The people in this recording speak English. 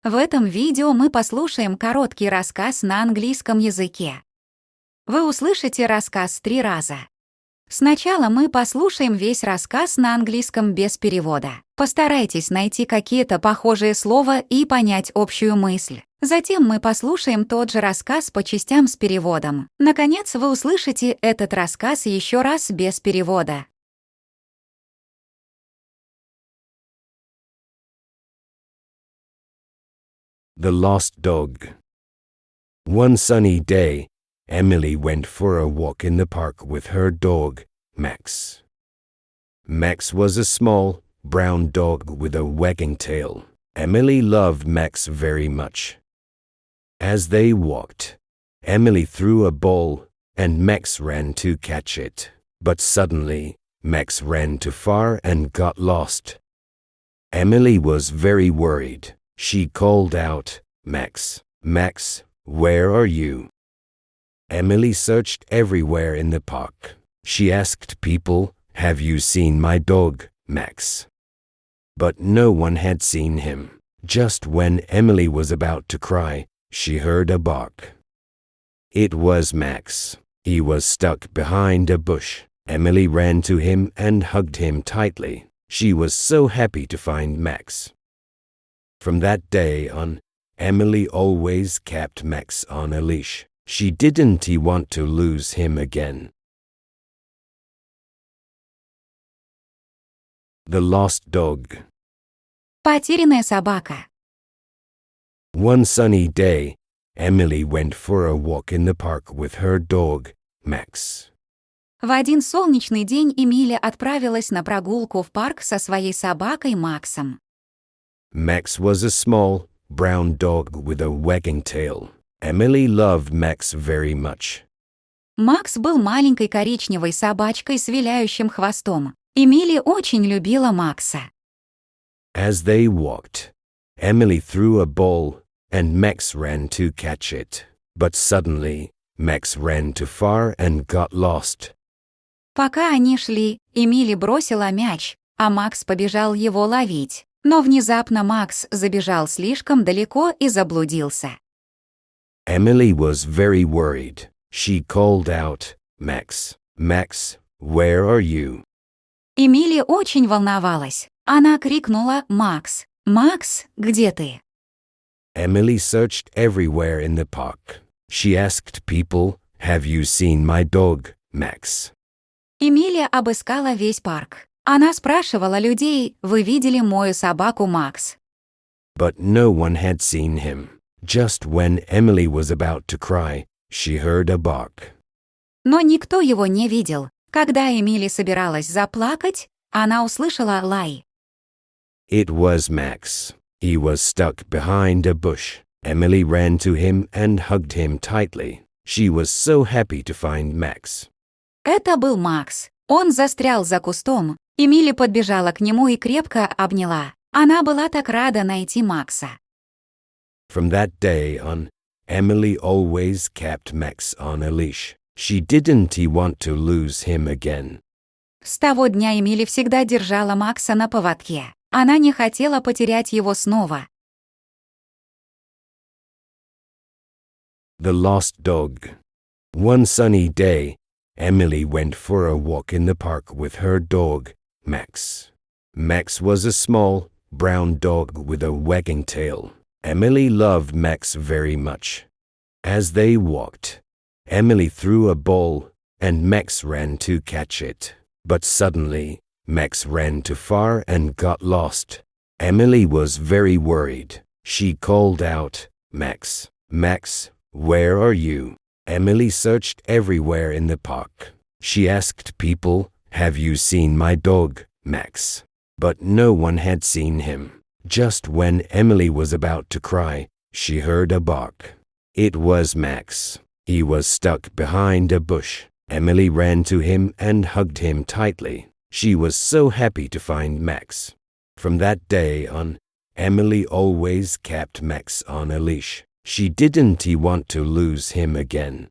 В этом видео мы послушаем короткий рассказ на английском языке. Вы услышите рассказ 3 раза. Сначала мы послушаем весь рассказ на английском без перевода. Постарайтесь найти какие-то похожие слова и понять общую мысль. Затем мы послушаем тот же рассказ по частям с переводом. Наконец, вы услышите этот рассказ еще раз без перевода. The Lost Dog. One sunny day, Emily went for a walk in the park with her dog, Max. Max was a small, brown dog with a wagging tail. Emily loved Max very much. As they walked, Emily threw a ball, and Max ran to catch it. But suddenly, Max ran too far and got lost. Emily was very worried. She called out, "Max, Max, where are you?" Emily searched everywhere in the park. She asked people, "Have you seen my dog, Max?" But no one had seen him. Just when Emily was about to cry, she heard a bark. It was Max. He was stuck behind a bush. Emily ran to him and hugged him tightly. She was so happy to find Max. From that day on, Emily always kept Max on a leash. She didn't want to lose him again. The Lost Dog. Потерянная собака. One sunny day, Emily went for a walk in the park with her dog, Max. В один солнечный день Эмили отправилась на прогулку в парк со своей собакой Максом. Max was a small, brown dog with a wagging tail. Emily loved Max very much. Макс был маленькой коричневой собачкой с виляющим хвостом. Эмили очень любила Макса. As they walked, Emily threw a ball, and Max ran to catch it. But suddenly, Max ran too far and got lost. Пока они шли, Эмили бросила мяч, а Макс побежал его ловить. Но внезапно Макс забежал слишком далеко и заблудился. Emily was very worried. She called out, "Max, Max, where are you?" Эмили очень волновалась. Она крикнула: «Макс, Макс, где ты?» Emily searched everywhere in the park. She asked people, "Have you seen my dog, Max?" Эмили обыскала весь парк. Она спрашивала людей: «Вы видели мою собаку Макс?» But no one had seen him. Just when Emily was about to cry, she heard a bark. Но никто его не видел. Когда Эмили собиралась заплакать, она услышала лай. It was Max. He was stuck behind a bush. Emily ran to him and hugged him tightly. She was so happy to find Max. Это был Макс. Он застрял за кустом. Эмили подбежала к нему и крепко обняла. Она была так рада найти Макса. From that day on, Emily always kept Max on a leash. She didn't want to lose him again. С того дня Эмили всегда держала Макса на поводке. Она не хотела потерять его снова. The Lost Dog. One sunny day, Emily went for a walk in the park with her dog, Max. Max was a small, brown dog with a wagging tail. Emily loved Max very much. As they walked, Emily threw a ball, and Max ran to catch it. But suddenly, Max ran too far and got lost. Emily was very worried. She called out, "Max, Max, where are you?" Emily searched everywhere in the park. She asked people, "Have you seen my dog, Max?" But no one had seen him. Just when Emily was about to cry, she heard a bark. It was Max. He was stuck behind a bush. Emily ran to him and hugged him tightly. She was so happy to find Max. From that day on, Emily always kept Max on a leash. She didn't want to lose him again.